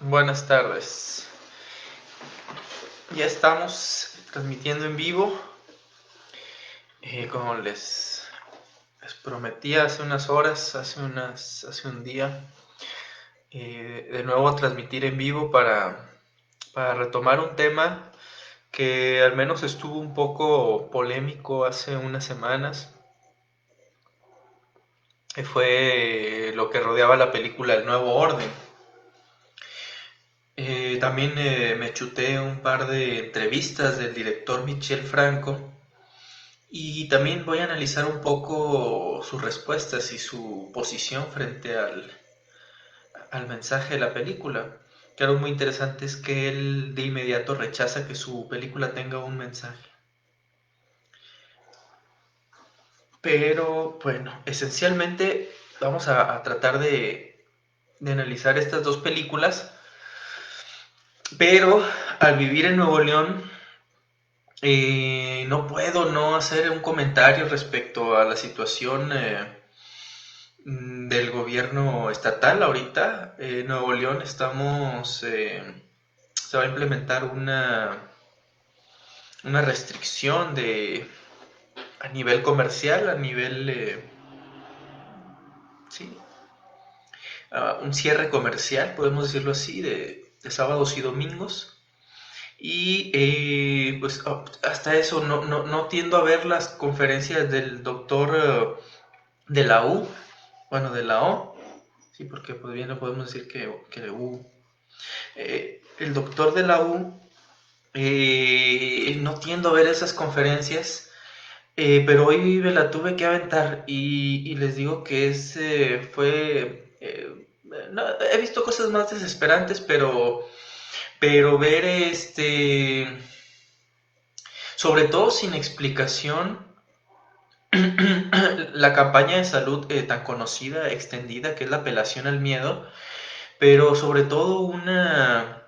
Buenas tardes. Ya estamos transmitiendo en vivo. Como les prometí hace unas horas, hace un día, de nuevo transmitir en vivo para retomar un tema que al menos estuvo un poco polémico hace unas semanas. Fue lo que rodeaba la película El Nuevo Orden. También me chuté un par de entrevistas del director Michel Franco y también voy a analizar un poco sus respuestas y su posición frente al mensaje de la película. Que algo muy interesante es que él de inmediato rechaza que su película tenga un mensaje. Pero bueno, esencialmente vamos a tratar de analizar estas dos películas. Pero al vivir en Nuevo León, no puedo no hacer un comentario respecto a la situación del gobierno estatal ahorita. En Nuevo León se va a implementar una restricción a nivel comercial, a nivel, sí, un cierre comercial, podemos decirlo así, de sábados y domingos. Y pues hasta eso, no tiendo a ver las conferencias del doctor de la U, bueno, de la O, sí, porque pues bien no podemos decir que de U. El doctor de la U, no tiendo a ver esas conferencias, pero hoy me la tuve que aventar y les digo que no, he visto cosas más desesperantes, pero ver sobre todo sin explicación, la campaña de salud tan conocida, extendida, que es la apelación al miedo, pero sobre todo una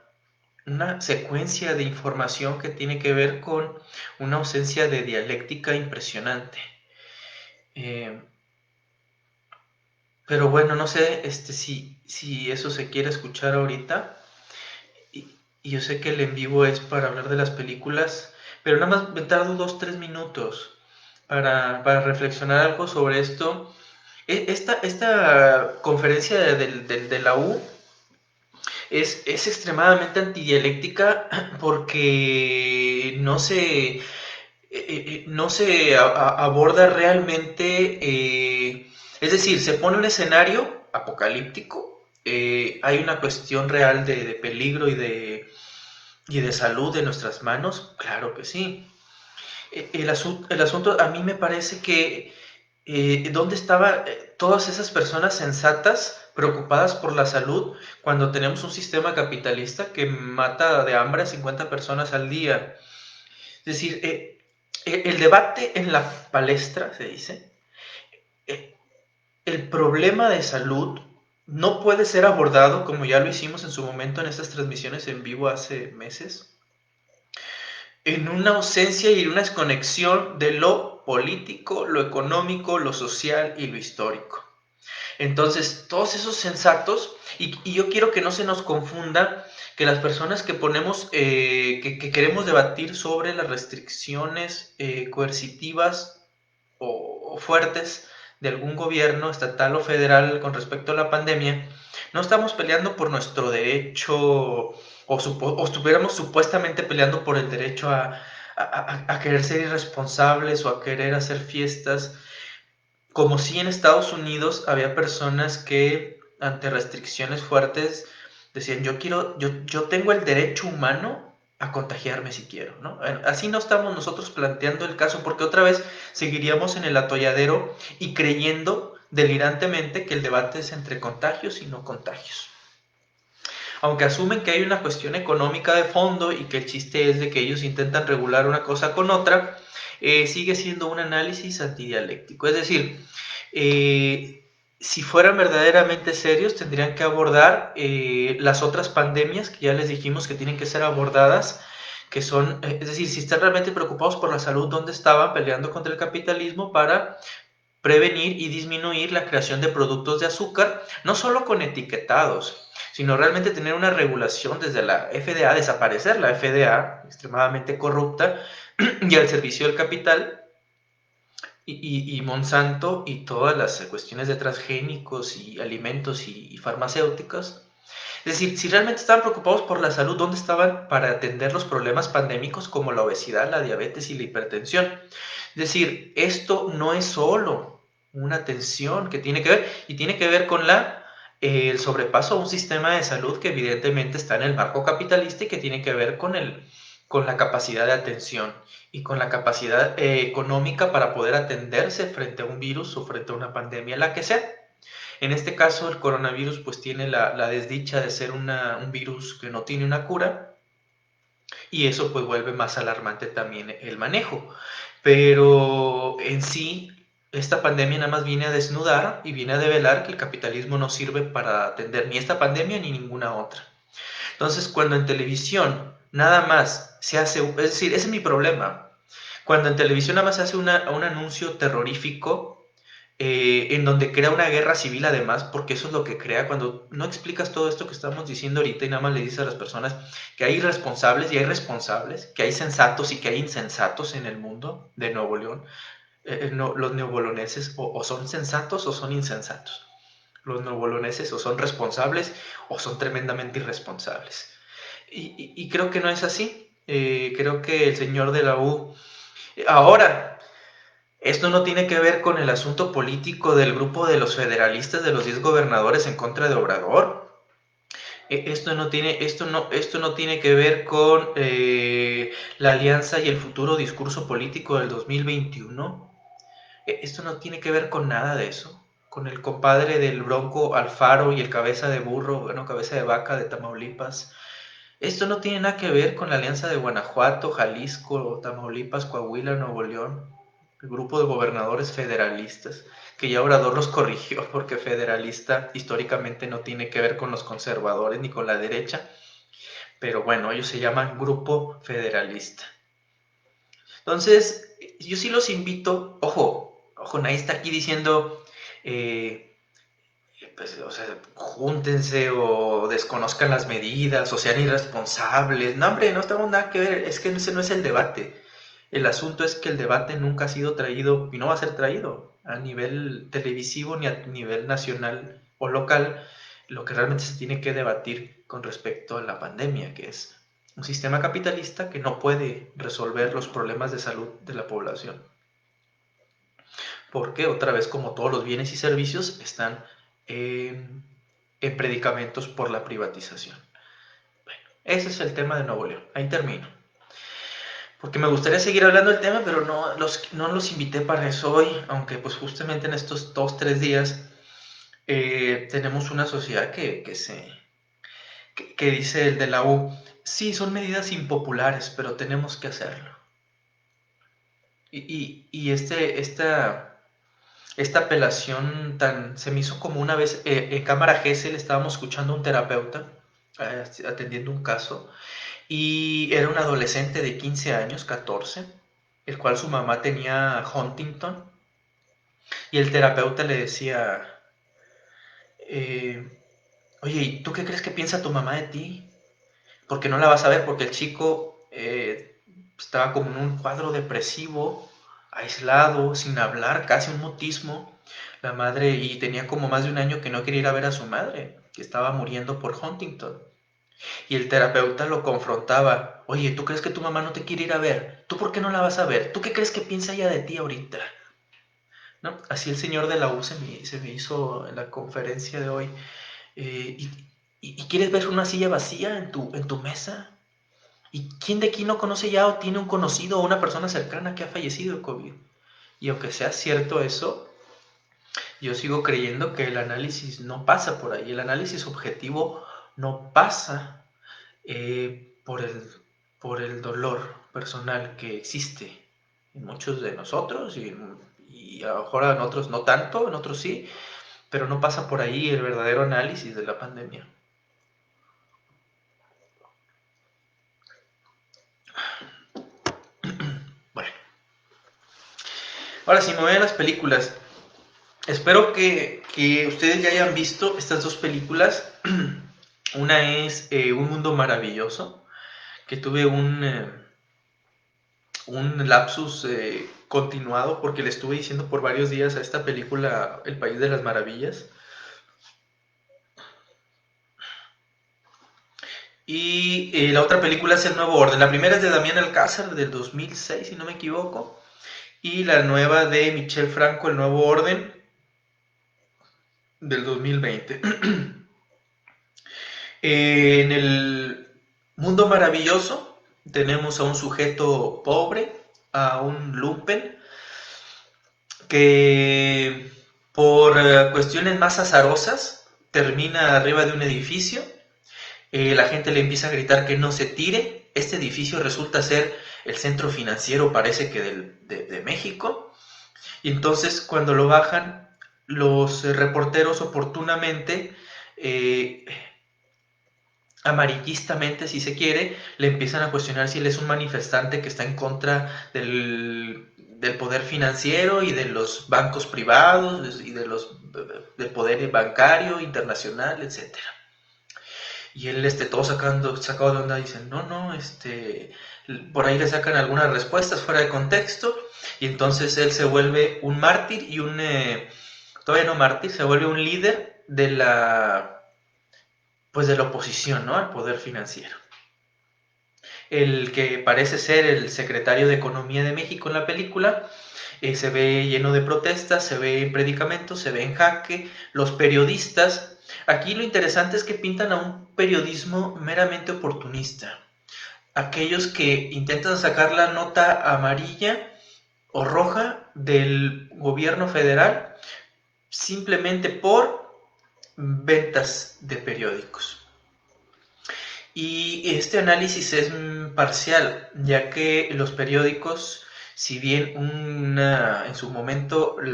secuencia de información que tiene que ver con una ausencia de dialéctica impresionante. Eh, pero bueno, no sé si eso se quiere escuchar ahorita. Y yo sé que el en vivo es para hablar de las películas, pero nada más me tardo 2, 3 minutos para reflexionar algo sobre esto. Esta conferencia de la U es extremadamente antidialéctica porque no se aborda realmente, es decir, se pone un escenario apocalíptico, hay una cuestión real de peligro y de salud en nuestras manos, claro que sí. El asunto a mí me parece que ¿dónde estaban todas esas personas sensatas preocupadas por la salud cuando tenemos un sistema capitalista que mata de hambre a 50 personas al día? Es decir, el debate en la palestra, se dice, eh, el problema de salud no puede ser abordado, como ya lo hicimos en su momento en estas transmisiones en vivo hace meses, en una ausencia y una desconexión de lo político, lo económico, lo social y lo histórico. Entonces, todos esos sensatos, y yo quiero que no se nos confunda que las personas que ponemos, que queremos debatir sobre las restricciones coercitivas o fuertes de algún gobierno estatal o federal con respecto a la pandemia, no estamos peleando por nuestro derecho o estuviéramos supuestamente peleando por el derecho a querer ser irresponsables o a querer hacer fiestas, como si en Estados Unidos había personas que ante restricciones fuertes decían yo tengo el derecho humano a contagiarme si quiero, ¿no? Así no estamos nosotros planteando el caso porque otra vez seguiríamos en el atolladero y creyendo delirantemente que el debate es entre contagios y no contagios. Aunque asumen que hay una cuestión económica de fondo y que el chiste es de que ellos intentan regular una cosa con otra, sigue siendo un análisis antidialéctico. Es decir, si fueran verdaderamente serios, tendrían que abordar las otras pandemias que ya les dijimos que tienen que ser abordadas, que son, es decir, si están realmente preocupados por la salud, ¿dónde estaban peleando contra el capitalismo para prevenir y disminuir la creación de productos de azúcar, no solo con etiquetados, sino realmente tener una regulación desde la FDA, desaparecer la FDA, extremadamente corrupta, y al servicio del capital, y Monsanto y todas las cuestiones de transgénicos y alimentos y farmacéuticos. Es decir, si realmente estaban preocupados por la salud, ¿dónde estaban para atender los problemas pandémicos como la obesidad, la diabetes y la hipertensión? Es decir, esto no es solo una tensión que tiene que ver, y tiene que ver con el sobrepaso a un sistema de salud que evidentemente está en el marco capitalista y que tiene que ver con la capacidad de atención y con la capacidad económica para poder atenderse frente a un virus o frente a una pandemia, la que sea. En este caso, el coronavirus pues tiene la desdicha de ser un virus que no tiene una cura, y eso pues vuelve más alarmante también el manejo. Pero en sí, esta pandemia nada más viene a desnudar y viene a develar que el capitalismo no sirve para atender ni esta pandemia ni ninguna otra. Entonces, cuando en televisión nada más se hace, es decir, ese es mi problema, cuando en televisión nada más se hace un anuncio terrorífico, en donde crea una guerra civil además, porque eso es lo que crea cuando no explicas todo esto que estamos diciendo ahorita y nada más le dices a las personas que hay irresponsables y hay responsables, que hay sensatos y que hay insensatos en el mundo de Nuevo León. Los neoboloneses o son sensatos o son insensatos. Los neoboloneses o son responsables o son tremendamente irresponsables. Y creo que no es así. Creo que el señor de la U... Ahora, esto no tiene que ver con el asunto político del grupo de los federalistas, de los 10 gobernadores en contra de Obrador. Esto no tiene que ver con la alianza y el futuro discurso político del 2021. Esto no tiene que ver con nada de eso. Con el compadre del Bronco Alfaro y el cabeza de burro, bueno, cabeza de vaca de Tamaulipas. Esto no tiene nada que ver con la alianza de Guanajuato, Jalisco, Tamaulipas, Coahuila, Nuevo León, el grupo de gobernadores federalistas, que ya Obrador los corrigió porque federalista históricamente no tiene que ver con los conservadores ni con la derecha, pero bueno, ellos se llaman Grupo Federalista. Entonces, yo sí los invito, ojo, nadie está aquí diciendo... pues, o sea, júntense o desconozcan las medidas o sean irresponsables. No, hombre, no tengo nada que ver, es que ese no es el debate. El asunto es que el debate nunca ha sido traído y no va a ser traído a nivel televisivo ni a nivel nacional o local. Lo que realmente se tiene que debatir con respecto a la pandemia, que es un sistema capitalista que no puede resolver los problemas de salud de la población. Porque otra vez, como todos los bienes y servicios, están en predicamentos por la privatización. Bueno, ese es el tema de Nuevo León. Ahí termino. Porque me gustaría seguir hablando del tema, pero no los invité para eso hoy, aunque pues justamente en estos 2-3 días tenemos una sociedad que dice el de la U, sí, son medidas impopulares, pero tenemos que hacerlo. Y esta apelación se me hizo como una vez en cámara GESEL estábamos escuchando a un terapeuta atendiendo un caso, y era un adolescente de 15 años, 14, el cual su mamá tenía Huntington, y el terapeuta le decía, oye, ¿y tú qué crees que piensa tu mamá de ti? Porque no la vas a ver, porque el chico estaba como en un cuadro depresivo, aislado, sin hablar, casi un mutismo. La madre, y tenía como más de un año que no quería ir a ver a su madre, que estaba muriendo por Huntington. Y el terapeuta lo confrontaba, oye, ¿tú crees que tu mamá no te quiere ir a ver? ¿Tú por qué no la vas a ver? ¿Tú qué crees que piensa ella de ti ahorita? ¿No? Así el señor de la U se me hizo en la conferencia de hoy. Eh, y, ¿Y quieres ver una silla vacía en tu mesa? ¿Y quién de aquí no conoce ya o tiene un conocido o una persona cercana que ha fallecido de COVID? Y aunque sea cierto eso, yo sigo creyendo que el análisis no pasa por ahí. El análisis objetivo no pasa por el dolor personal que existe en muchos de nosotros y a lo mejor en otros no tanto, en otros sí, pero no pasa por ahí el verdadero análisis de la pandemia. Bueno, ahora sí me voy a las películas. Espero que ustedes ya hayan visto estas dos películas. Una es Un Mundo Maravilloso, que tuve un lapsus continuado porque le estuve diciendo por varios días a esta película El País de las Maravillas. Y la otra película es El Nuevo Orden. La primera es de Damián Alcázar del 2006, si no me equivoco. Y la nueva de Michel Franco, El Nuevo Orden, del 2020. En el mundo maravilloso tenemos a un sujeto pobre, a un lumpen, que por cuestiones más azarosas termina arriba de un edificio. La gente le empieza a gritar que no se tire. Este edificio resulta ser el centro financiero, parece que de México. Y entonces cuando lo bajan, los reporteros oportunamente, eh, amarillistamente si se quiere, le empiezan a cuestionar si él es un manifestante que está en contra del poder financiero y de los bancos privados y del poder bancario internacional, etcétera. Y él, todo sacado de onda, dice, no, por ahí le sacan algunas respuestas fuera de contexto, y entonces él se vuelve un mártir y todavía no mártir, se vuelve un líder pues de la oposición, ¿no? Al poder financiero. El que parece ser el secretario de Economía de México en la película, se ve lleno de protestas, se ve en predicamentos, se ve en jaque. Los periodistas, aquí lo interesante es que pintan a un periodismo meramente oportunista. Aquellos que intentan sacar la nota amarilla o roja del gobierno federal simplemente por ventas de periódicos. Y este análisis es parcial, ya que los periódicos, si bien en su momento el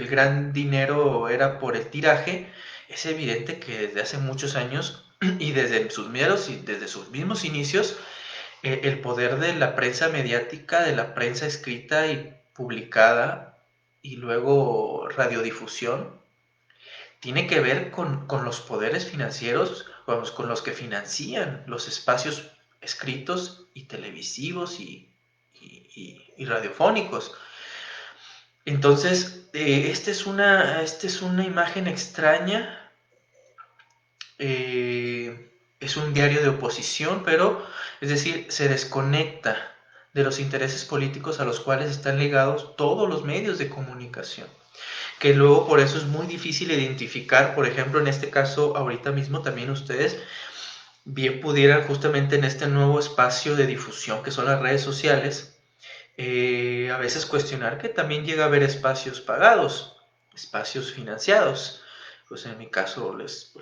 gran dinero era por el tiraje, es evidente que desde hace muchos años y desde sus mismos inicios, el poder de la prensa mediática, de la prensa escrita y publicada y luego radiodifusión, tiene que ver con los poderes financieros, con los que financian los espacios escritos y televisivos y radiofónicos. Entonces, esta es una imagen extraña, es un diario de oposición, pero, es decir, se desconecta de los intereses políticos a los cuales están ligados todos los medios de comunicación, que luego por eso es muy difícil identificar. Por ejemplo, en este caso, ahorita mismo también ustedes bien pudieran, justamente en este nuevo espacio de difusión que son las redes sociales, a veces cuestionar que también llega a haber espacios pagados, espacios financiados. Pues en mi caso les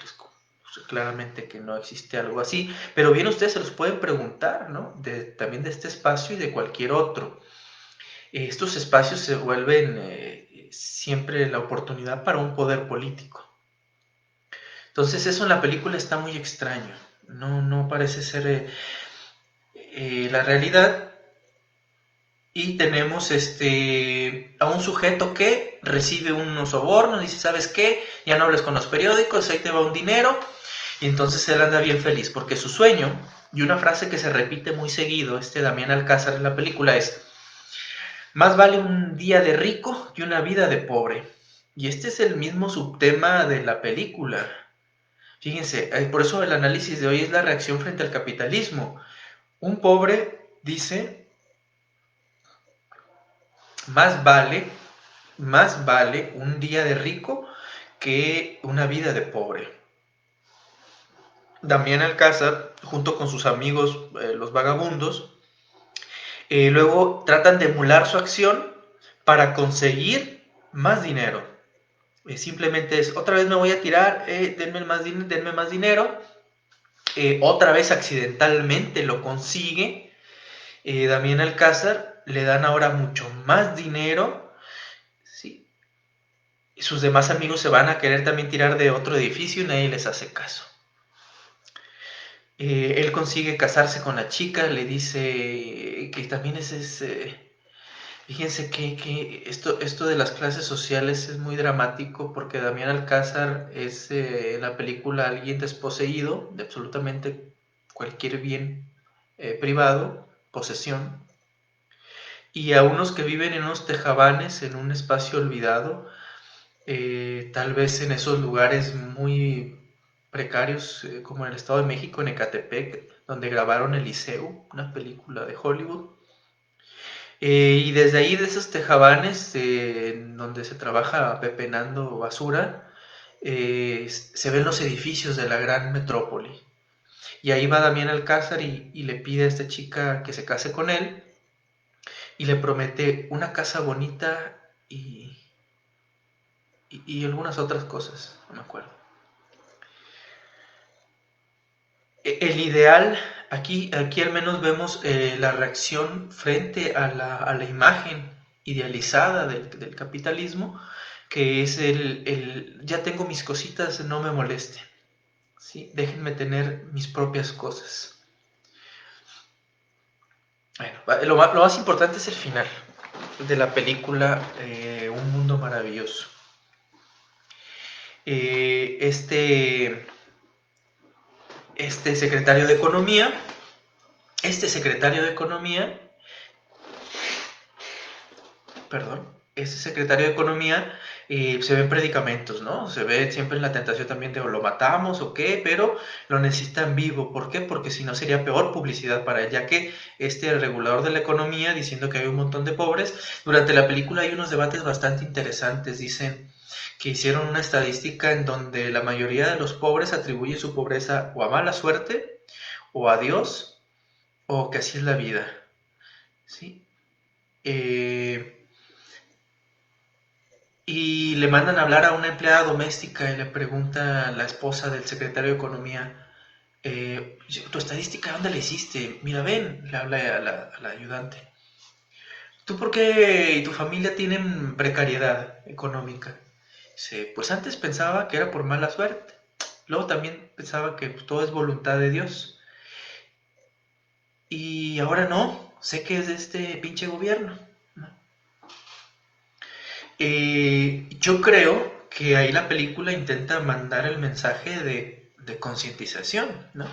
claramente que no existe algo así, pero bien ustedes se los pueden preguntar, ¿no? También de este espacio y de cualquier otro. Estos espacios se vuelven siempre la oportunidad para un poder político. Entonces eso en la película está muy extraño, no parece ser la realidad. Y tenemos a un sujeto que recibe unos sobornos, dice, ¿sabes qué? Ya no hables con los periódicos, ahí te va un dinero. Y entonces él anda bien feliz, porque su sueño, y una frase que se repite muy seguido, Damián Alcázar en la película es, más vale un día de rico que una vida de pobre. Y este es el mismo subtema de la película. Fíjense, por eso el análisis de hoy es la reacción frente al capitalismo. Un pobre dice, más vale un día de rico que una vida de pobre. Damián Alcázar, junto con sus amigos los vagabundos, luego tratan de emular su acción para conseguir más dinero. Simplemente es, otra vez me voy a tirar, denme más dinero. Otra vez accidentalmente lo consigue. Damián Alcázar, le dan ahora mucho más dinero. ¿Sí? Y sus demás amigos se van a querer también tirar de otro edificio y nadie les hace caso. Él consigue casarse con la chica, le dice que también Fíjense que esto de las clases sociales es muy dramático porque Damián Alcázar es en la película alguien desposeído de absolutamente cualquier bien privado, posesión, y a unos que viven en unos tejabanes, en un espacio olvidado, tal vez en esos lugares muy precarios, como en el Estado de México, en Ecatepec, donde grabaron Eliseo, una película de Hollywood. Y desde ahí, de esos tejabanes, en donde se trabaja pepenando basura, se ven los edificios de la gran metrópoli. Y ahí va Damián Alcázar y le pide a esta chica que se case con él y le promete una casa bonita y algunas otras cosas, no me acuerdo. El ideal, aquí al menos vemos la reacción frente a la imagen idealizada del capitalismo, que es ya tengo mis cositas, no me moleste, ¿sí? Déjenme tener mis propias cosas. Bueno, lo más importante es el final de la película Un Mundo Maravilloso. Este este secretario de Economía, este secretario de Economía, perdón, este secretario de Economía se ve en predicamentos, ¿no? Se ve siempre en la tentación también de o lo matamos o qué, pero lo necesitan vivo. ¿Por qué? Porque si no sería peor publicidad para él, ya que este regulador de la economía diciendo que hay un montón de pobres, durante la película hay unos debates bastante interesantes, dicen que hicieron una estadística en donde la mayoría de los pobres atribuye su pobreza o a mala suerte, o a Dios, o que así es la vida, ¿sí? Y le mandan a hablar a una empleada doméstica y le pregunta a la esposa del secretario de Economía, ¿tu estadística dónde la hiciste? Mira, ven, le habla a la ayudante. ¿Tú por qué y tu familia tienen precariedad económica? Dice, pues antes pensaba que era por mala suerte. Luego también pensaba que pues, todo es voluntad de Dios. Y ahora no, sé que es de este pinche gobierno. Yo creo que ahí la película intenta mandar el mensaje de concientización, ¿no?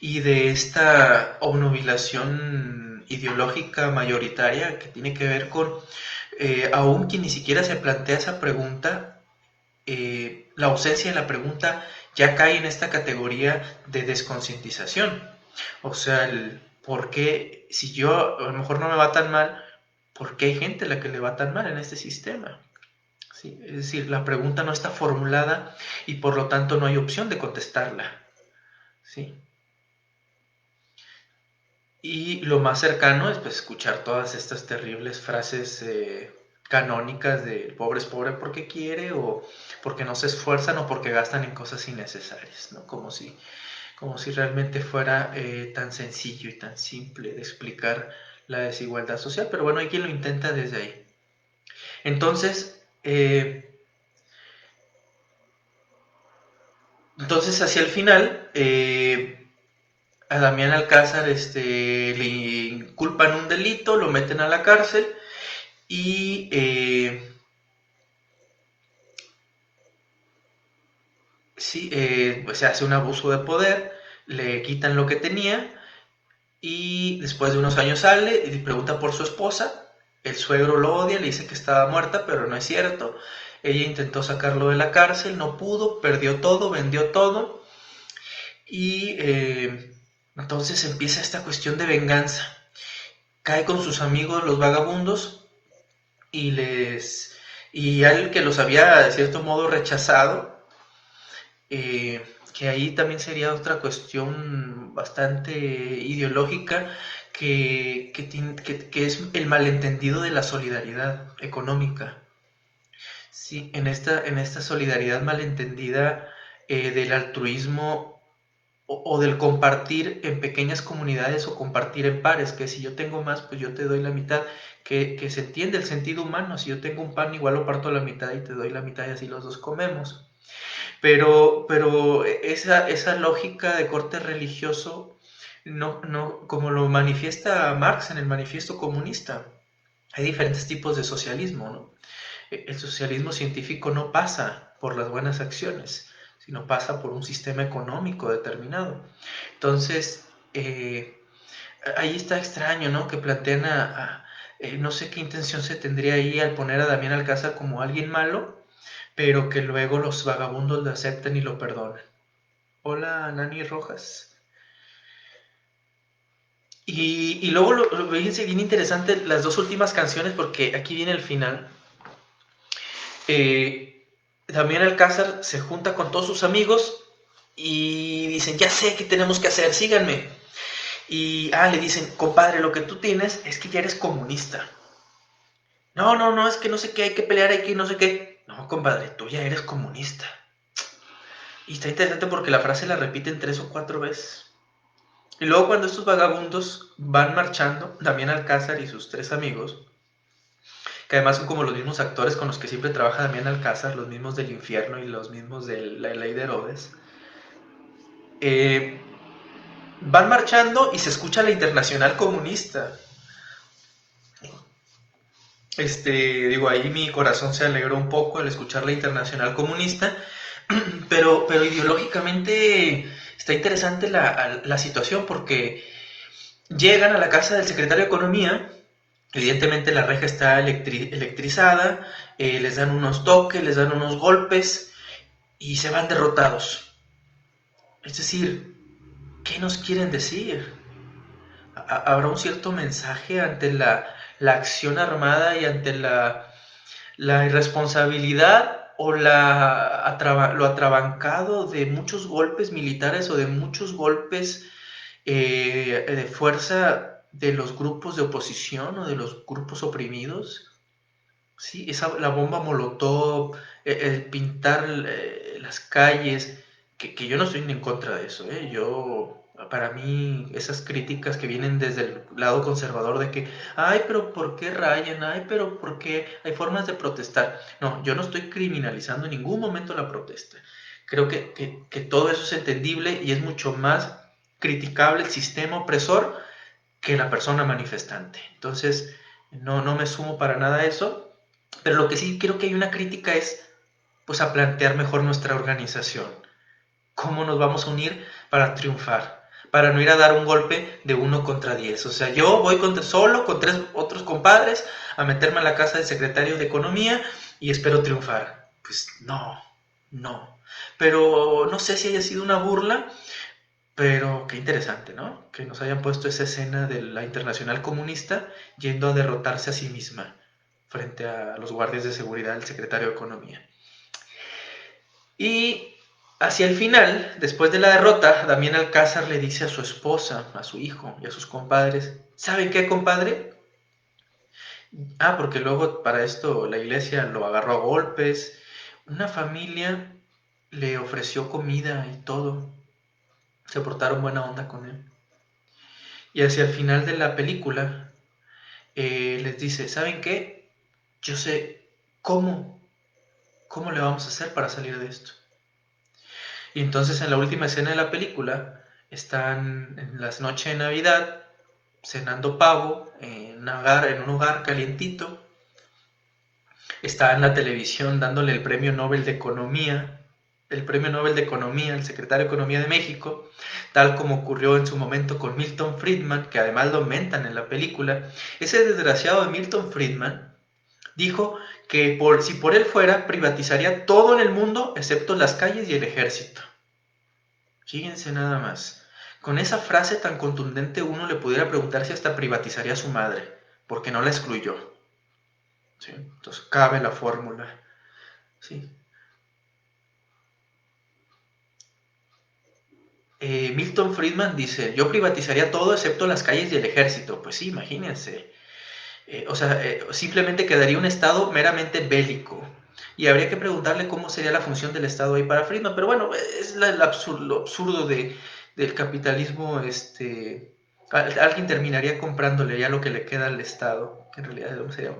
Y de esta obnubilación ideológica mayoritaria que tiene que ver con, aún quien ni siquiera se plantea esa pregunta, la ausencia de la pregunta ya cae en esta categoría de desconcientización. O sea, el por qué, si yo a lo mejor no me va tan mal, ¿por qué hay gente a la que le va tan mal en este sistema? ¿Sí? Es decir, la pregunta no está formulada y por lo tanto no hay opción de contestarla. ¿Sí? Y lo más cercano es pues, escuchar todas estas terribles frases canónicas de el pobre es pobre porque quiere o porque no se esfuerzan o porque gastan en cosas innecesarias, ¿no? Como si realmente fuera tan sencillo y tan simple de explicar la desigualdad social, pero bueno, hay quien lo intenta desde ahí. Entonces, hacia el final, a Damián Alcázar le inculpan un delito, lo meten a la cárcel y sí, pues se hace un abuso de poder, le quitan lo que tenía y después de unos años sale y pregunta por su esposa. El suegro lo odia, le dice que estaba muerta, pero no es cierto. Ella intentó sacarlo de la cárcel, no pudo, perdió todo, vendió todo y entonces empieza esta cuestión de venganza. Cae con sus amigos los vagabundos y y al que los había de cierto modo rechazado, que ahí también sería otra cuestión bastante ideológica que es el malentendido de la solidaridad económica. Sí, en esta solidaridad malentendida del altruismo o del compartir en pequeñas comunidades o compartir en pares, que si yo tengo más, pues yo te doy la mitad, que se entiende el sentido humano, si yo tengo un pan igual lo parto a la mitad y te doy la mitad y así los dos comemos. Pero esa lógica de corte religioso, no, como lo manifiesta Marx en el Manifiesto Comunista, Hay diferentes tipos de socialismo, ¿no? El socialismo científico no pasa por las buenas acciones, sino pasa por un sistema económico determinado. Entonces, ahí está extraño, ¿no? Que plantean no sé qué intención se tendría ahí al poner a Damián Alcázar como alguien malo, pero que luego los vagabundos lo aceptan y lo perdonan. Hola, Nani Rojas. Y luego, fíjense, bien interesante las dos últimas canciones, porque aquí viene el final. Damián Alcázar se junta con todos sus amigos y dicen, ya sé qué tenemos que hacer, síganme. Y le dicen, compadre, lo que tú tienes es que ya eres comunista. No, no, no, es que no sé qué, hay que pelear, hay que no sé qué. No, compadre, tú ya eres comunista. Y está interesante porque la frase la repiten 3 o 4 veces. Y luego cuando estos vagabundos van marchando, Damián Alcázar y sus 3 amigos, que además son como los mismos actores con los que siempre trabaja Damián Alcázar, los mismos del Infierno y los mismos de la Ley de Herodes, eh, van marchando y se escucha la Internacional Comunista. Digo, ahí mi corazón se alegró un poco al escuchar la Internacional Comunista, pero ideológicamente está interesante la situación porque llegan a la casa del secretario de Economía. Evidentemente la reja está electrizada, les dan unos toques, les dan unos golpes y se van derrotados. Es decir, ¿qué nos quieren decir? ¿Habrá un cierto mensaje ante la acción armada y ante la irresponsabilidad o lo atrabancado de muchos golpes militares o de muchos golpes de fuerza de los grupos de oposición o de los grupos oprimidos? Sí, la bomba molotov, el pintar las calles, que yo no estoy en contra de eso, ¿eh? Para mí, esas críticas que vienen desde el lado conservador de que, ay, pero ¿por qué rayan? Ay, pero ¿por qué hay formas de protestar? No, yo no estoy criminalizando en ningún momento la protesta. Creo que todo eso es entendible y es mucho más criticable el sistema opresor que la persona manifestante. Entonces, no me sumo para nada a eso. Pero lo que sí creo que hay una crítica es pues a plantear mejor nuestra organización. ¿Cómo nos vamos a unir para triunfar? Para no ir a dar un golpe de 1 contra 10. O sea, yo voy solo con 3 otros compadres a meterme a la casa del secretario de Economía y espero triunfar. Pues no, no. Pero no sé si haya sido una burla, pero qué interesante, ¿no? Que nos hayan puesto esa escena de la Internacional Comunista yendo a derrotarse a sí misma frente a los guardias de seguridad del secretario de Economía. Y hacia el final, después de la derrota, Damián Alcázar le dice a su esposa, a su hijo y a sus compadres, ¿saben qué, compadre? Porque luego para esto la iglesia lo agarró a golpes, una familia le ofreció comida y todo, se portaron buena onda con él. Y hacia el final de la película les dice, ¿saben qué? Yo sé cómo le vamos a hacer para salir de esto. Y entonces en la última escena de la película están en las noches de Navidad cenando pavo en un hogar calientito. Está en la televisión dándole el premio Nobel de Economía, el secretario de Economía de México, tal como ocurrió en su momento con Milton Friedman, que además lo aumentan en la película. Ese desgraciado de Milton Friedman dijo que si por él fuera, privatizaría todo en el mundo excepto las calles y el ejército. Fíjense nada más. Con esa frase tan contundente uno le pudiera preguntar si hasta privatizaría a su madre, porque no la excluyó. ¿Sí? Entonces cabe la fórmula. ¿Sí? Milton Friedman dice, yo privatizaría todo excepto las calles y el ejército. Pues sí, imagínense. Simplemente quedaría un estado meramente bélico. Y habría que preguntarle cómo sería la función del estado ahí para Friedman. Pero bueno, es lo absurdo del capitalismo. Alguien terminaría comprándole ya lo que le queda al estado, que en realidad sería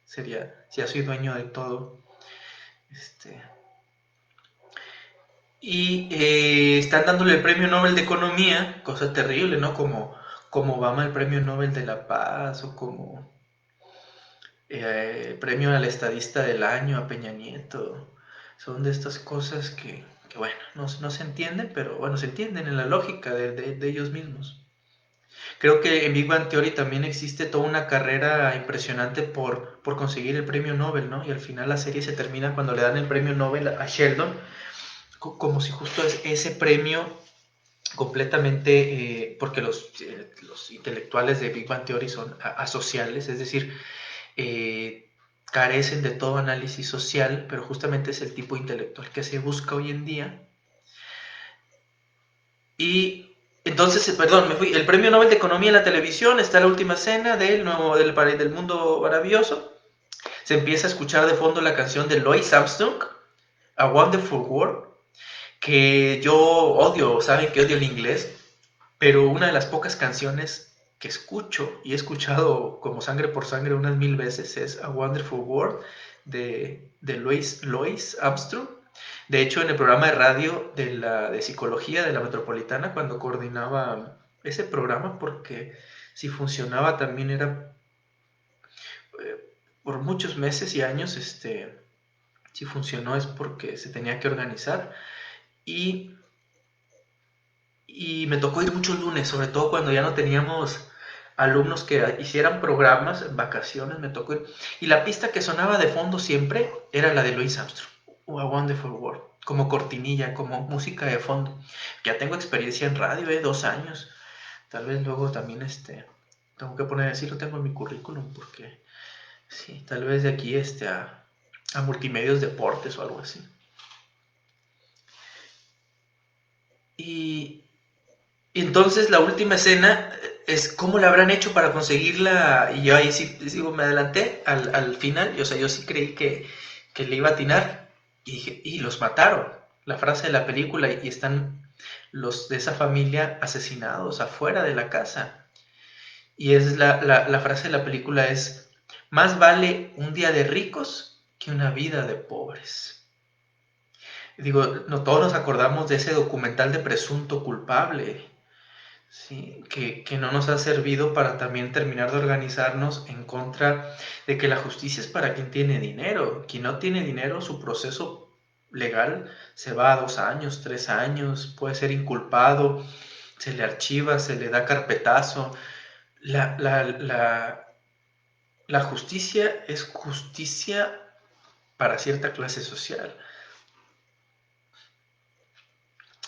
sería, si ya soy dueño de todo. Y están dándole el premio Nobel de Economía, cosa terrible, ¿no? Como Obama el premio Nobel de la Paz, o como premio al estadista del año a Peña Nieto. Son de estas cosas que bueno, no se entienden, pero bueno, se entienden en la lógica de ellos mismos. Creo que en Big Bang Theory también existe toda una carrera impresionante por conseguir el premio Nobel, ¿no? Y al final la serie se termina cuando le dan el premio Nobel a Sheldon, como si justo ese premio completamente, porque los intelectuales de Big Bang Theory son asociales, es decir, carecen de todo análisis social, pero justamente es el tipo intelectual que se busca hoy en día. Y entonces, perdón, me fui. El premio Nobel de Economía en la televisión, está la última escena del mundo maravilloso. Se empieza a escuchar de fondo la canción de Louis Armstrong, A Wonderful World, que yo odio, saben que odio el inglés, pero una de las pocas canciones que escucho y he escuchado como sangre por sangre unas 1000 veces es A Wonderful World de Louis Armstrong. De hecho, en el programa de radio de psicología de la Metropolitana, cuando coordinaba ese programa, porque si funcionaba también era por muchos meses y años, si funcionó es porque se tenía que organizar. Y, y me tocó ir muchos lunes, sobre todo cuando ya no teníamos alumnos que hicieran programas en vacaciones, me tocó ir. Y la pista que sonaba de fondo siempre era la de Louis Armstrong, A Wonderful World, como cortinilla, como música de fondo. Ya tengo experiencia en radio, 2 años. Tal vez luego también tengo que poner, así lo tengo en mi currículum, porque sí, tal vez de aquí a multimedios deportes o algo así. Y, y entonces la última escena es cómo la habrán hecho para conseguirla. Y yo ahí sí digo, me adelanté al final. O sea, yo sí creí que le iba a atinar. Y dije, y los mataron. La frase de la película, y están los de esa familia asesinados afuera de la casa. Y es la frase de la película es, más vale un día de ricos que una vida de pobres. Digo, no todos nos acordamos de ese documental de Presunto Culpable, ¿sí? Que no nos ha servido para también terminar de organizarnos en contra de que la justicia es para quien tiene dinero. Quien no tiene dinero, su proceso legal se va a 2 años, 3 años, puede ser inculpado, se le archiva, se le da carpetazo. La, la, la, la justicia es justicia para cierta clase social.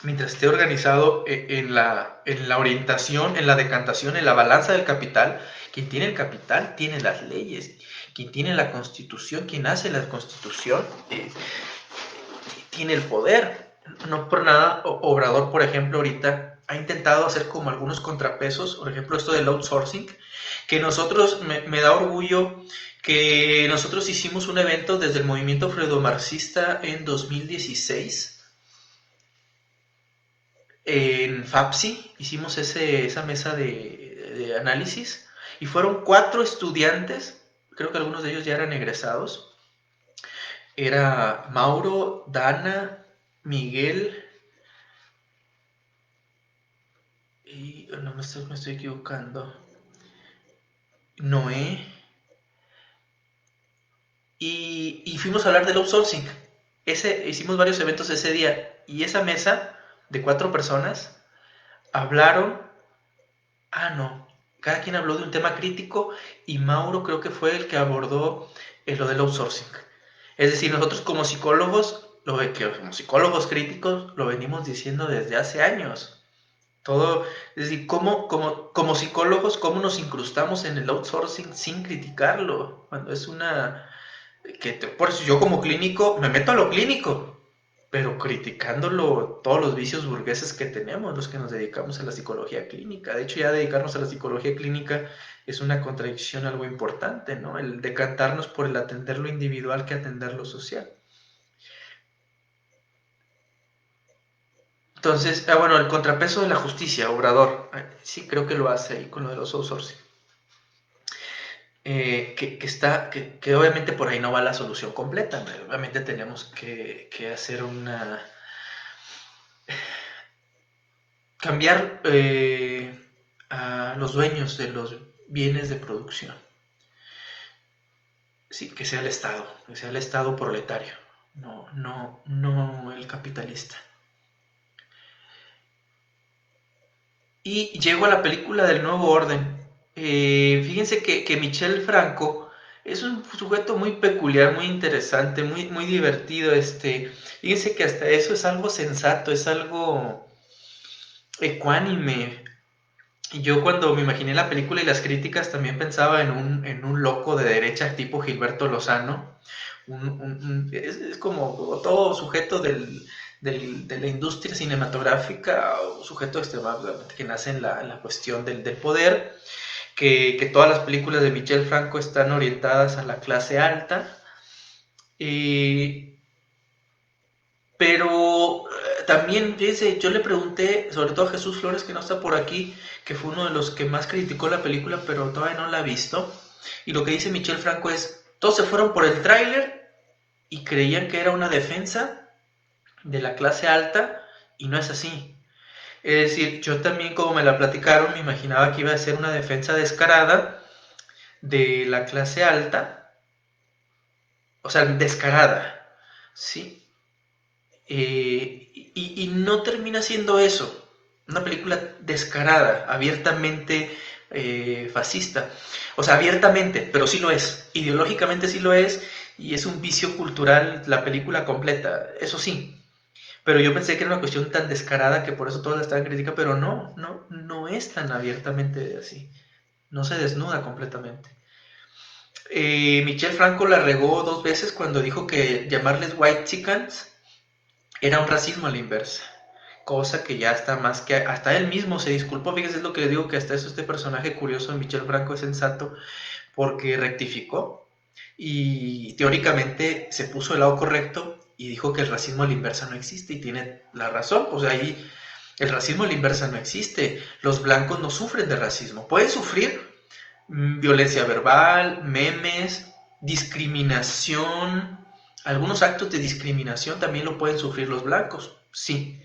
Mientras esté organizado en la orientación, en la decantación, en la balanza del capital, quien tiene el capital tiene las leyes, quien tiene la constitución, quien hace la constitución, tiene el poder. No por nada, Obrador, por ejemplo, ahorita ha intentado hacer como algunos contrapesos, por ejemplo, esto del outsourcing, que nosotros, me da orgullo que nosotros hicimos un evento desde el movimiento freudomarxista en 2016 en FAPSI, hicimos esa mesa de análisis y fueron 4 estudiantes, creo que algunos de ellos ya eran egresados. Era Mauro, Dana, Miguel y no me estoy equivocando, Noé, y fuimos a hablar del outsourcing. Hicimos varios eventos ese día y esa mesa de 4 personas hablaron. No, cada quien habló de un tema crítico y Mauro creo que fue el que abordó lo del outsourcing. Es decir, nosotros como psicólogos, como psicólogos críticos, lo venimos diciendo desde hace años. Todo, es decir, como psicólogos, cómo nos incrustamos en el outsourcing sin criticarlo. Cuando es por eso yo como clínico me meto a lo clínico, pero criticándolo todos los vicios burgueses que tenemos, los que nos dedicamos a la psicología clínica. De hecho, ya dedicarnos a la psicología clínica es una contradicción algo importante, ¿no? El decantarnos por el atender lo individual que atender lo social. Entonces, bueno, el contrapeso de la justicia, Obrador, sí creo que lo hace ahí con lo de los outsourcing. Que obviamente por ahí no va la solución completa, obviamente tenemos que hacer cambiar a los dueños de los bienes de producción. sí, que sea el Estado proletario, no el capitalista. Y llego a la película del Nuevo Orden. Fíjense que Michel Franco es un sujeto muy peculiar, muy interesante, muy divertido. Fíjense que hasta eso es algo sensato, es algo ecuánime. Yo cuando me imaginé la película y las críticas también pensaba en un loco de derecha tipo Gilberto Lozano. Es como todo sujeto de la industria cinematográfica, o sujeto extremadamente que nace en la cuestión del poder, que todas las películas de Michel Franco están orientadas a la clase alta. Y pero también, fíjense, yo le pregunté, sobre todo a Jesús Flores, que no está por aquí, que fue uno de los que más criticó la película, pero todavía no la ha visto. Y lo que dice Michel Franco es, todos se fueron por el tráiler y creían que era una defensa de la clase alta, y no es así. Es decir, yo también, como me la platicaron, me imaginaba que iba a ser una defensa descarada de la clase alta, o sea, descarada, ¿sí? Y no termina siendo eso. Una película descarada, abiertamente fascista. O sea, abiertamente, pero sí lo es. Ideológicamente sí lo es. Y es un vicio cultural la película completa. Eso sí. Pero yo pensé que era una cuestión tan descarada que por eso todos la estaban criticando. Pero no es tan abiertamente así. No se desnuda completamente. Michel Franco la regó 2 veces cuando dijo que llamarles white chickens era un racismo a la inversa, cosa que ya está más que hasta él mismo se disculpó. Fíjese, es lo que le digo, que hasta eso este personaje curioso de Michel Franco es sensato, porque rectificó y teóricamente se puso del lado correcto y dijo que el racismo a la inversa no existe, y tiene la razón. Pues ahí el racismo a la inversa no existe. Los blancos no sufren de racismo, pueden sufrir violencia verbal, memes, discriminación. Algunos actos de discriminación también lo pueden sufrir los blancos, sí.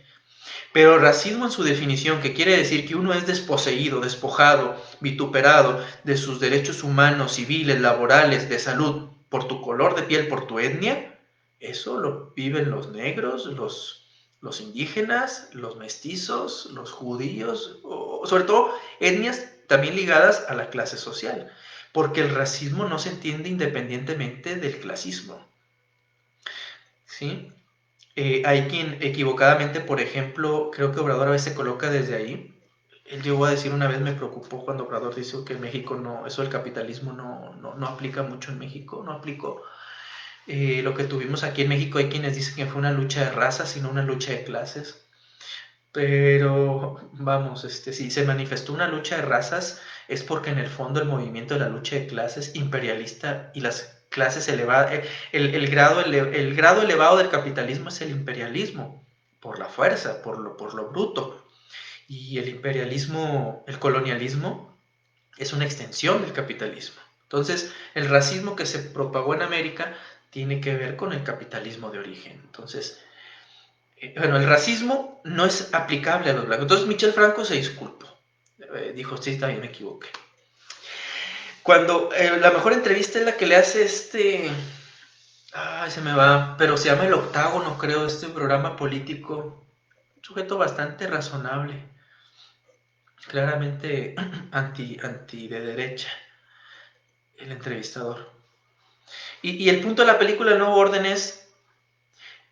Pero racismo en su definición, que quiere decir que uno es desposeído, despojado, vituperado de sus derechos humanos, civiles, laborales, de salud, por tu color de piel, por tu etnia, eso lo viven los negros, los indígenas, los mestizos, los judíos, o sobre todo etnias también ligadas a la clase social, porque el racismo no se entiende independientemente del clasismo, ¿sí? Hay quien equivocadamente, por ejemplo, creo que Obrador a veces se coloca desde ahí. Él llegó a decir una vez, me preocupó cuando Obrador dijo que en México no, eso del capitalismo no aplica mucho en México, no aplicó. Lo que tuvimos aquí en México, hay quienes dicen que fue una lucha de razas, sino una lucha de clases. Pero vamos, si se manifestó una lucha de razas es porque en el fondo el movimiento de la lucha de clases imperialista y las clases elevadas, el grado elevado del capitalismo es el imperialismo, por la fuerza, por lo bruto. Y el imperialismo, el colonialismo, es una extensión del capitalismo. Entonces, el racismo que se propagó en América tiene que ver con el capitalismo de origen. Entonces, bueno, el racismo no es aplicable a los blancos. Entonces Michel Franco se disculpó. Dijo, sí, también me equivoqué. Cuando la mejor entrevista es la que le hace ay, se me va, pero se llama El Octágono, creo, este programa político. Un sujeto bastante razonable, claramente anti de derecha, el entrevistador. Y el punto de la película El Nuevo Orden es,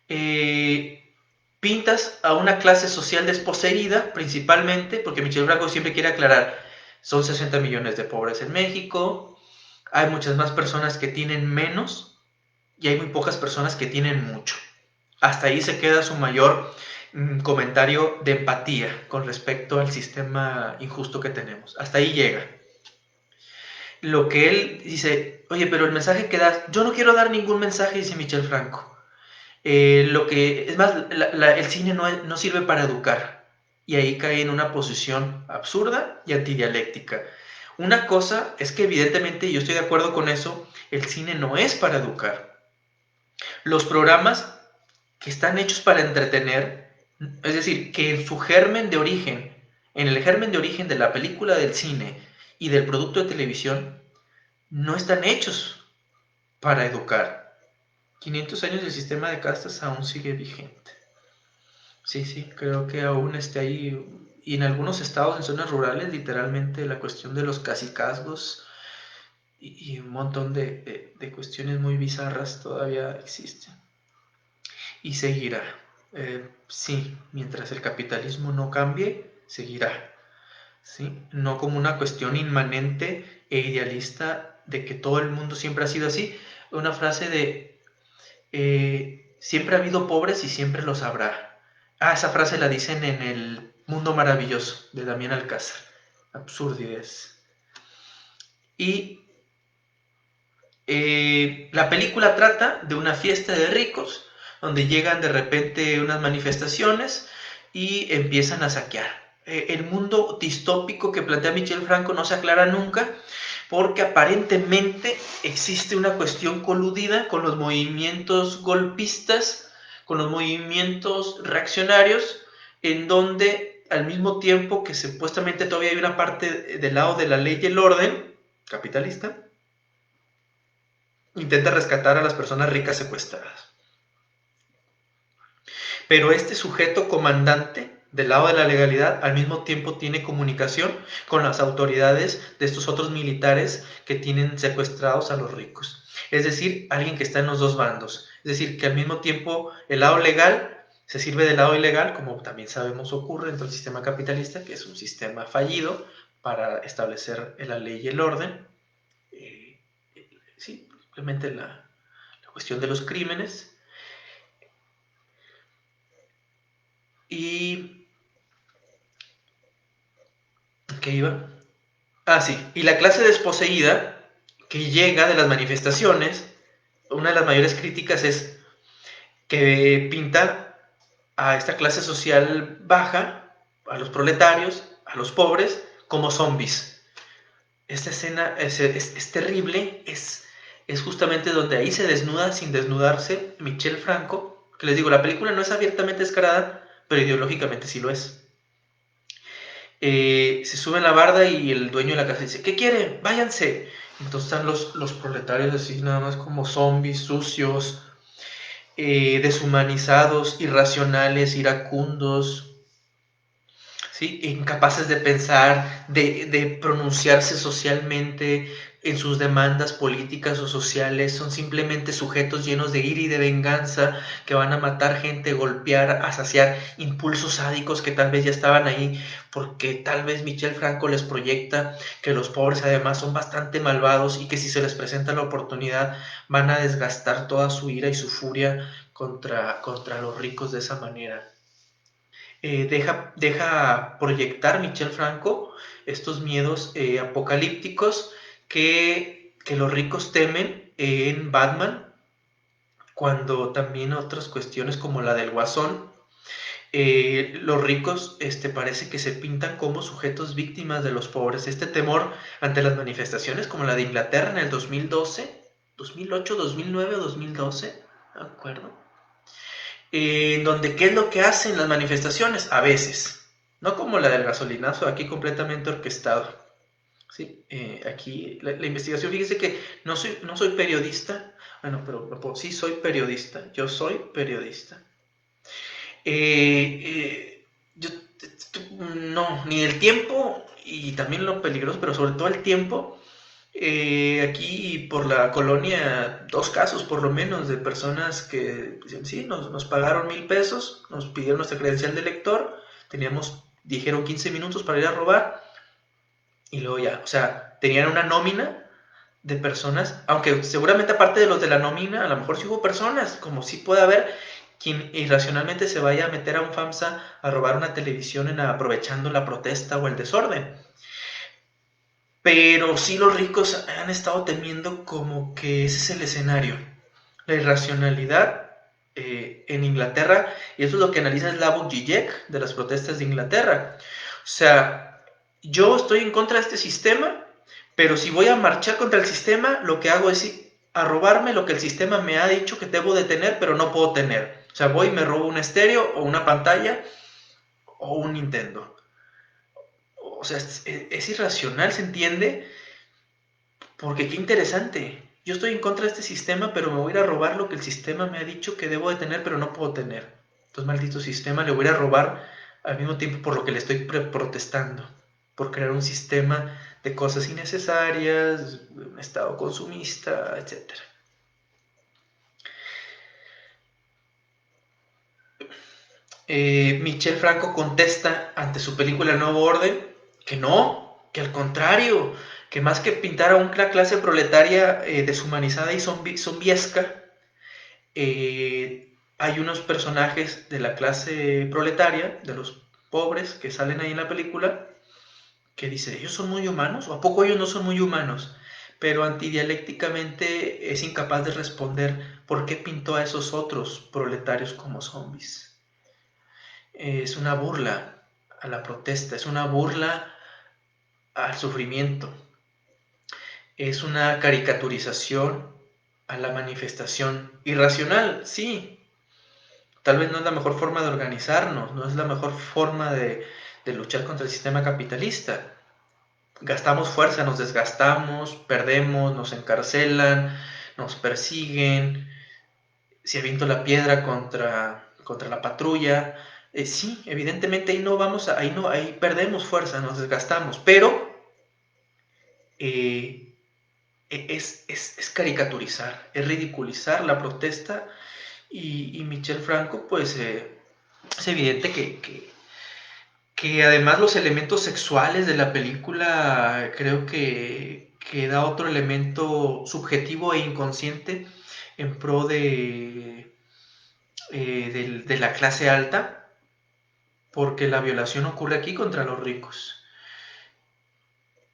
eh, pintas a una clase social desposeída, principalmente, porque Michel Franco siempre quiere aclarar, son 60 millones de pobres en México, hay muchas más personas que tienen menos y hay muy pocas personas que tienen mucho. Hasta ahí se queda su mayor comentario de empatía con respecto al sistema injusto que tenemos. Hasta ahí llega. Lo que él dice, oye, pero el mensaje que das, yo no quiero dar ningún mensaje, dice Michel Franco. Lo que es más, el cine no sirve para educar, y ahí cae en una posición absurda y antidialéctica. Una cosa es que evidentemente, yo estoy de acuerdo con eso, el cine no es para educar. Los programas que están hechos para entretener, es decir, que en su germen de origen, en el germen de origen de la película, del cine y del producto de televisión, no están hechos para educar. 500 años del sistema de castas aún sigue vigente. Sí, sí, creo que aún esté ahí. Y en algunos estados, en zonas rurales, literalmente la cuestión de los cacicazgos y un montón de cuestiones muy bizarras todavía existen. Y seguirá. Sí, mientras el capitalismo no cambie, seguirá. ¿Sí? No como una cuestión inmanente e idealista de que todo el mundo siempre ha sido así. Una frase de siempre ha habido pobres y siempre los habrá. Ah, esa frase la dicen en El Mundo Maravilloso de Damián Alcázar. Absurdidez. Y la película trata de una fiesta de ricos donde llegan de repente unas manifestaciones y empiezan a saquear. El mundo distópico que plantea Michel Franco no se aclara nunca porque aparentemente existe una cuestión coludida con los movimientos golpistas, con los movimientos reaccionarios, en donde al mismo tiempo que supuestamente todavía hay una parte del lado de la ley y el orden capitalista, intenta rescatar a las personas ricas secuestradas. Pero este sujeto comandante del lado de la legalidad al mismo tiempo tiene comunicación con las autoridades de estos otros militares que tienen secuestrados a los ricos. Es decir, alguien que está en los dos bandos. Es decir, que al mismo tiempo el lado legal se sirve del lado ilegal, como también sabemos ocurre dentro del sistema capitalista, que es un sistema fallido para establecer la ley y el orden. Sí, simplemente la cuestión de los crímenes. Y ¿qué iba? Ah, sí. Y la clase desposeída que llega de las manifestaciones, una de las mayores críticas es que pinta a esta clase social baja, a los proletarios, a los pobres, como zombies. Esta escena es terrible, es justamente donde ahí se desnuda sin desnudarse Michel Franco, que les digo, la película no es abiertamente descarada, pero ideológicamente sí lo es. Se sube a la barda y el dueño de la casa dice, ¿qué quieren? Váyanse. Entonces están los proletarios así nada más como zombies, sucios, deshumanizados, irracionales, iracundos, ¿sí? Incapaces de pensar, de pronunciarse socialmente en sus demandas políticas o sociales, son simplemente sujetos llenos de ira y de venganza que van a matar gente, golpear, a saciar impulsos sádicos que tal vez ya estaban ahí, porque tal vez Michel Franco les proyecta que los pobres además son bastante malvados y que si se les presenta la oportunidad van a desgastar toda su ira y su furia contra los ricos de esa manera. Deja proyectar Michel Franco estos miedos apocalípticos que los ricos temen en Batman, cuando también otras cuestiones como la del Guasón, los ricos parece que se pintan como sujetos víctimas de los pobres. Este temor ante las manifestaciones como la de Inglaterra en el 2012, 2008, 2009 o 2012, no me acuerdo, donde qué es lo que hacen las manifestaciones, a veces, no como la del gasolinazo, aquí completamente orquestado. ¿Sí? Aquí la investigación, fíjese que no soy periodista, bueno, pero sí soy periodista, yo soy periodista. Yo no, ni el tiempo y también lo peligroso, pero sobre todo el tiempo. Aquí por la colonia, dos casos por lo menos de personas que dicen, sí, nos pagaron 1,000 pesos, nos pidieron nuestra credencial de lector, dijeron 15 minutos para ir a robar y luego ya, o sea, tenían una nómina de personas, aunque seguramente aparte de los de la nómina, a lo mejor sí hubo personas, como sí puede haber quien irracionalmente se vaya a meter a un FAMSA a robar una televisión aprovechando la protesta o el desorden. Pero sí los ricos han estado temiendo como que ese es el escenario. La irracionalidad en Inglaterra, y eso es lo que analiza Slavoj Žižek de las protestas de Inglaterra. O sea, yo estoy en contra de este sistema, pero si voy a marchar contra el sistema, lo que hago es a robarme lo que el sistema me ha dicho que debo de tener, pero no puedo tener. O sea, voy y me robo un estéreo o una pantalla o un Nintendo. O sea, es irracional, ¿se entiende? Porque qué interesante. yo estoy en contra de este sistema, pero me voy a ir a robar lo que el sistema me ha dicho que debo de tener, pero no puedo tener. Entonces, maldito sistema, le voy a ir a robar al mismo tiempo por lo que le estoy protestando, por crear un sistema de cosas innecesarias, un estado consumista, etcétera. Michel Franco contesta ante su película El Nuevo Orden que no, que al contrario, que más que pintar a una clase proletaria deshumanizada y zombiesca, hay unos personajes de la clase proletaria, de los pobres que salen ahí en la película, que dice, ¿ellos son muy humanos? ¿O a poco ellos no son muy humanos? Pero antidialécticamente es incapaz de responder por qué pintó a esos otros proletarios como zombies. Es una burla a la protesta, es una burla al sufrimiento, es una caricaturización a la manifestación irracional, sí. Tal vez no es la mejor forma de organizarnos, no es la mejor forma de luchar contra el sistema capitalista. Gastamos fuerza, nos desgastamos, perdemos, nos encarcelan, nos persiguen, si aviento la piedra contra la patrulla, sí, evidentemente ahí no vamos, ahí perdemos fuerza, nos desgastamos, pero eh, es caricaturizar, es ridiculizar la protesta y Michel Franco, pues es evidente que además los elementos sexuales de la película creo que da otro elemento subjetivo e inconsciente en pro de la clase alta, porque la violación ocurre aquí contra los ricos.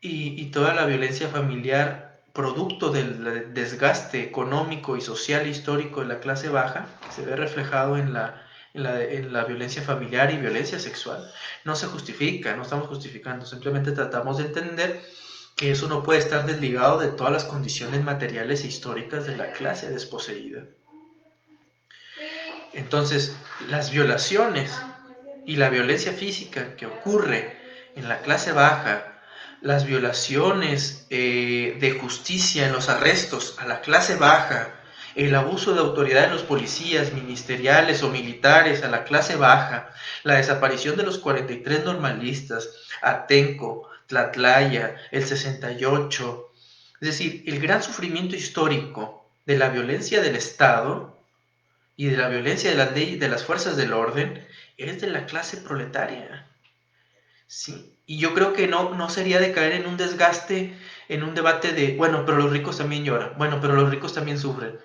Y toda la violencia familiar, producto del desgaste económico y social histórico de la clase baja, se ve reflejado en la violencia familiar y violencia sexual. No se justifica, no estamos justificando, simplemente tratamos de entender que eso no puede estar desligado de todas las condiciones materiales e históricas de la clase desposeída. Entonces, las violaciones y la violencia física que ocurre en la clase baja, las violaciones de justicia en los arrestos a la clase baja, el abuso de autoridad de los policías ministeriales o militares a la clase baja, la desaparición de los 43 normalistas, Atenco, Tlatlaya, el 68, es decir, el gran sufrimiento histórico de la violencia del Estado y de la violencia de las leyes, de las fuerzas del orden, es de la clase proletaria. ¿Sí? Y yo creo que no sería de caer en un desgaste, en un debate de, bueno, pero los ricos también lloran, bueno, pero los ricos también sufren.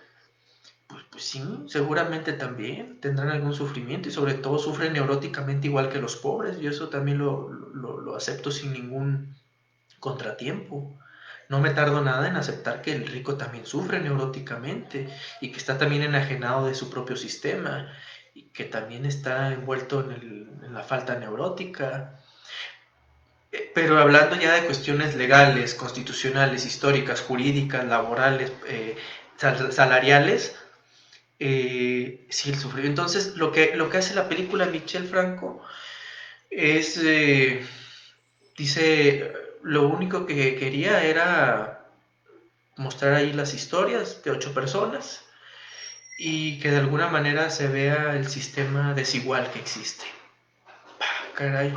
Pues sí, seguramente también tendrán algún sufrimiento y sobre todo sufren neuróticamente igual que los pobres. Yo eso también lo acepto sin ningún contratiempo. No me tardo nada en aceptar que el rico también sufre neuróticamente y que está también enajenado de su propio sistema y que también está envuelto en la falta neurótica. Pero hablando ya de cuestiones legales, constitucionales, históricas, jurídicas, laborales, salariales, sí, el sufrimiento. Entonces, lo que hace la película Michel Franco es, dice, lo único que quería era mostrar ahí las historias de 8 personas y que de alguna manera se vea el sistema desigual que existe. Caray,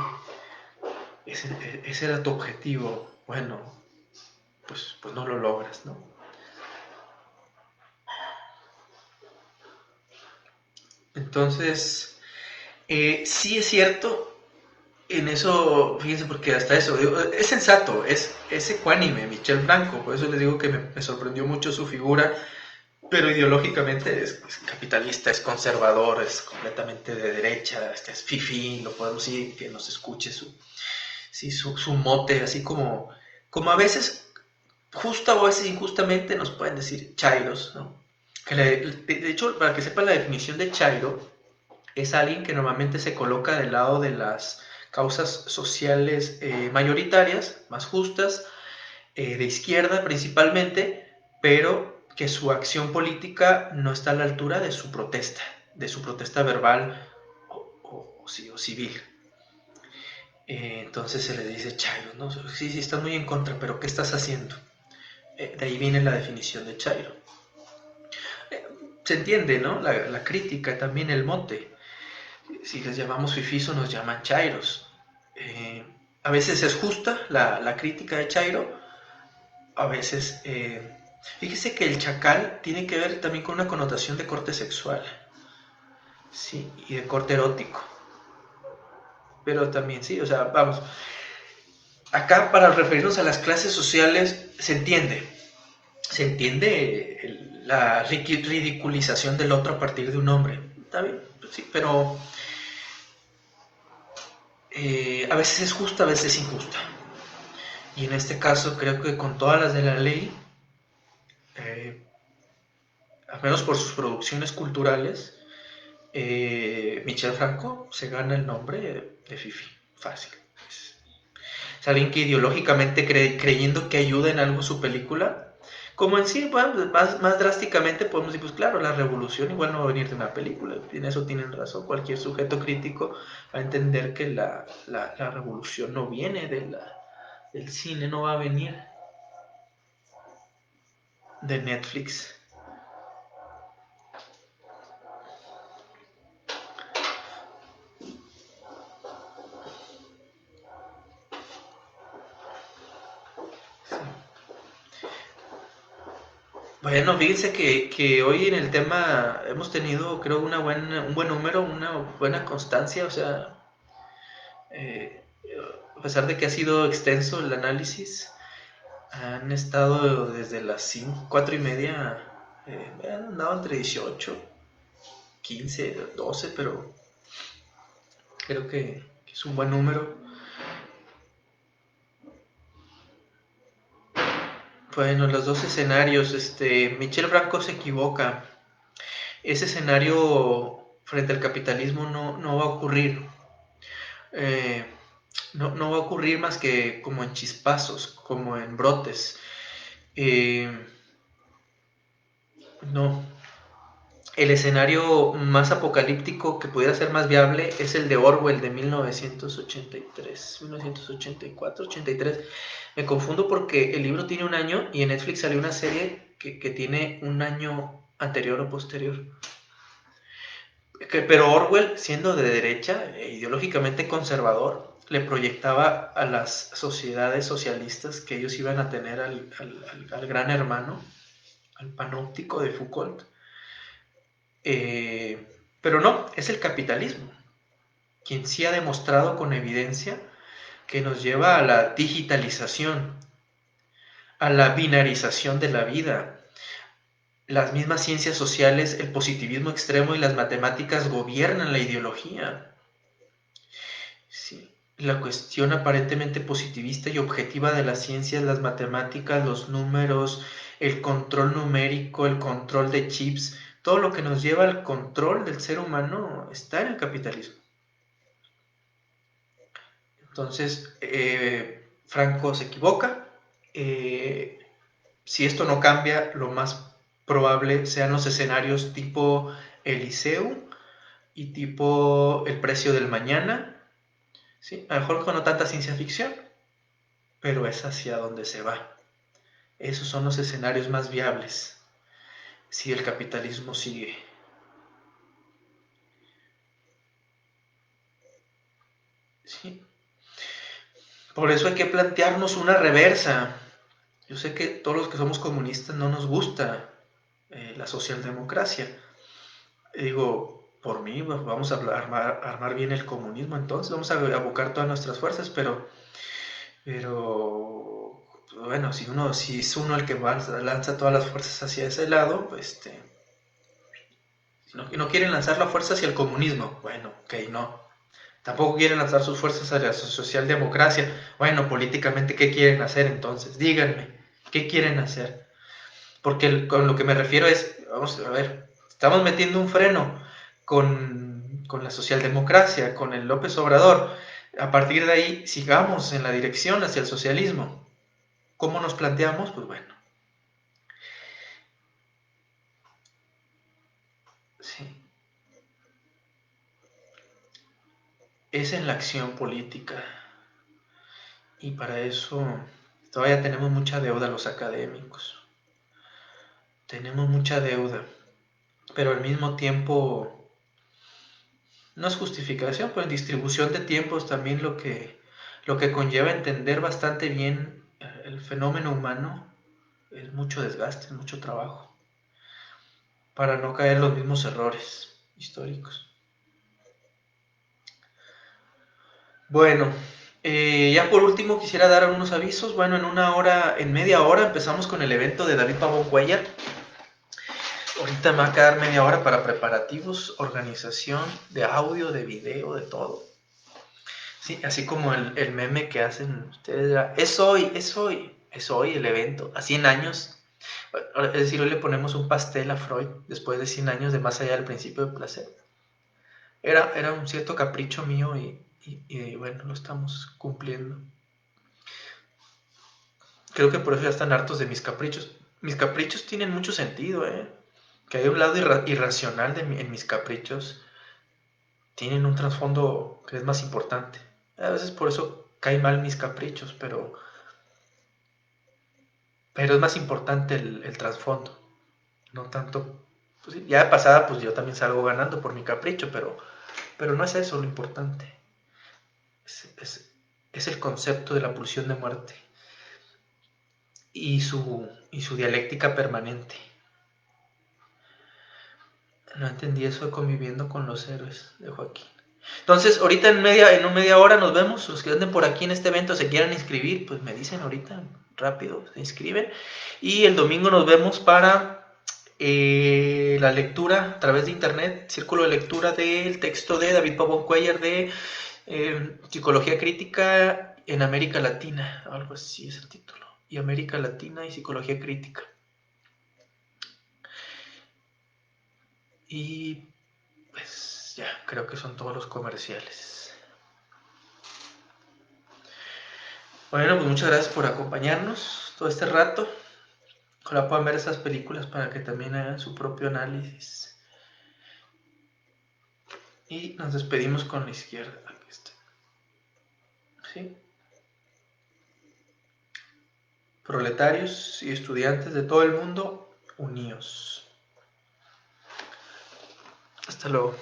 ese era tu objetivo. Bueno, pues no lo logras, ¿no? Entonces, sí es cierto, en eso, fíjense, porque hasta eso, digo, es sensato, es ecuánime Michel Franco, por eso les digo que me sorprendió mucho su figura, pero ideológicamente es capitalista, es conservador, es completamente de derecha, es fifí, lo podemos decir, que nos escuche su mote, así como a veces, justa o a veces injustamente, nos pueden decir chairos, ¿no? De hecho, para que sepan la definición de chairo, es alguien que normalmente se coloca del lado de las causas sociales mayoritarias, más justas, de izquierda principalmente, pero que su acción política no está a la altura de su protesta verbal o civil. Entonces se le dice chairo, ¿no? Sí, sí, estás muy en contra, pero ¿qué estás haciendo? De ahí viene la definición de chairo. Se entiende, ¿no? La crítica, también el mote. Si les llamamos fifís o nos llaman chairos. Eh, a veces es justa la crítica de chairo, a veces... fíjese que el chacal tiene que ver también con una connotación de corte sexual, sí, y de corte erótico. Pero también, sí, o sea, vamos, acá para referirnos a las clases sociales se entiende la ridiculización del otro a partir de un nombre. Está bien, sí, pero a veces es justa, a veces es injusta. Y en este caso creo que con todas las de la ley, eh, al menos por sus producciones culturales, Michel Franco se gana el nombre de Fifi, fácil. Es alguien que ideológicamente creyendo que ayuda en algo su película, como en sí, bueno, más drásticamente podemos decir, pues claro, la revolución igual no va a venir de una película, en eso tienen razón, cualquier sujeto crítico va a entender que la revolución no viene del cine, no va a venir de Netflix. Bueno, fíjense que hoy en el tema hemos tenido, creo, un buen número, una buena constancia, o sea, eh, a pesar de que ha sido extenso el análisis, han estado desde las 5, 4 y media, han andado entre 18, 15, 12, pero creo que es un buen número. Bueno, los dos escenarios, Michel Franco se equivoca. Ese escenario frente al capitalismo no va a ocurrir. Eh, no va a ocurrir más que como en chispazos, como en brotes. Eh, no. El escenario más apocalíptico que pudiera ser más viable es el de Orwell de 1983, 1984, 83. Me confundo porque el libro tiene un año y en Netflix salió una serie que tiene un año anterior o posterior. Pero Orwell, siendo de derecha, ideológicamente conservador, le proyectaba a las sociedades socialistas que ellos iban a tener al gran hermano, al panóptico de Foucault. Pero no, es el capitalismo quien sí ha demostrado con evidencia que nos lleva a la digitalización, a la binarización de la vida. Las mismas ciencias sociales, el positivismo extremo y las matemáticas gobiernan la ideología. Sí. La cuestión aparentemente positivista y objetiva de las ciencias, las matemáticas, los números, el control numérico, el control de chips, todo lo que nos lleva al control del ser humano está en el capitalismo. Entonces, Franco se equivoca. Eh, si esto no cambia, lo más probable sean los escenarios tipo Eliseu y tipo El precio del mañana. ¿Sí? A lo mejor con no tanta ciencia ficción, pero es hacia donde se va. Esos son los escenarios más viables si el capitalismo sigue. ¿Sí? Por eso hay que plantearnos una reversa. Yo sé que todos los que somos comunistas no nos gusta la socialdemocracia. Digo, por mí, pues, vamos a armar bien el comunismo, entonces vamos a abocar todas nuestras fuerzas, pero bueno, si es uno el que lanza todas las fuerzas hacia ese lado, pues si no quieren lanzar la fuerza hacia el comunismo, bueno, ok, no. Tampoco quieren lanzar sus fuerzas hacia la socialdemocracia. Bueno, políticamente, ¿qué quieren hacer entonces? Díganme, ¿qué quieren hacer? Porque con lo que me refiero es, vamos a ver, estamos metiendo un freno con la socialdemocracia, con el López Obrador. A partir de ahí, sigamos en la dirección hacia el socialismo. ¿Cómo nos planteamos? Pues bueno, sí, es en la acción política. Y para eso Todavía tenemos mucha deuda los académicos. Tenemos mucha deuda. Pero al mismo tiempo, no es justificación, pues distribución de tiempos también lo que conlleva entender bastante bien el fenómeno humano es mucho desgaste, mucho trabajo, para no caer en los mismos errores históricos. Bueno, ya por último quisiera dar algunos avisos. Bueno, en media hora empezamos con el evento de David Pavón Cuellar. Ahorita me va a quedar media hora para preparativos, organización de audio, de video, de todo. Sí, así como el meme que hacen ustedes, ya, es hoy el evento, a 100 años. Es decir, hoy le ponemos un pastel a Freud después de 100 años de Más allá del principio del placer. Era un cierto capricho mío y bueno, lo estamos cumpliendo. Creo que por eso ya están hartos de mis caprichos. Mis caprichos tienen mucho sentido, ¿eh? Que hay un lado irracional en mis caprichos. Tienen un trasfondo que es más importante. A veces por eso caen mal mis caprichos, pero es más importante el trasfondo. No tanto... Pues sí, ya de pasada, pues yo también salgo ganando por mi capricho, pero no es eso lo importante. Es, es, es el concepto de la pulsión de muerte y su dialéctica permanente. No entendí eso de conviviendo con los héroes de Joaquín. Entonces, ahorita en una media hora nos vemos. Los que anden por aquí en este evento se quieran inscribir, pues me dicen ahorita, rápido, se inscriben. Y el domingo nos vemos para la lectura a través de internet, círculo de lectura del texto de David Pavón Cuellar de Psicología Crítica en América Latina. Algo así es el título. Y América Latina y Psicología Crítica. Y pues ya, creo que son todos los comerciales. Bueno, pues muchas gracias por acompañarnos todo este rato. Ojalá puedan ver esas películas para que también hagan su propio análisis. Y nos despedimos con la izquierda. Aquí está. ¿Sí? Proletarios y estudiantes de todo el mundo, unidos. Hasta luego.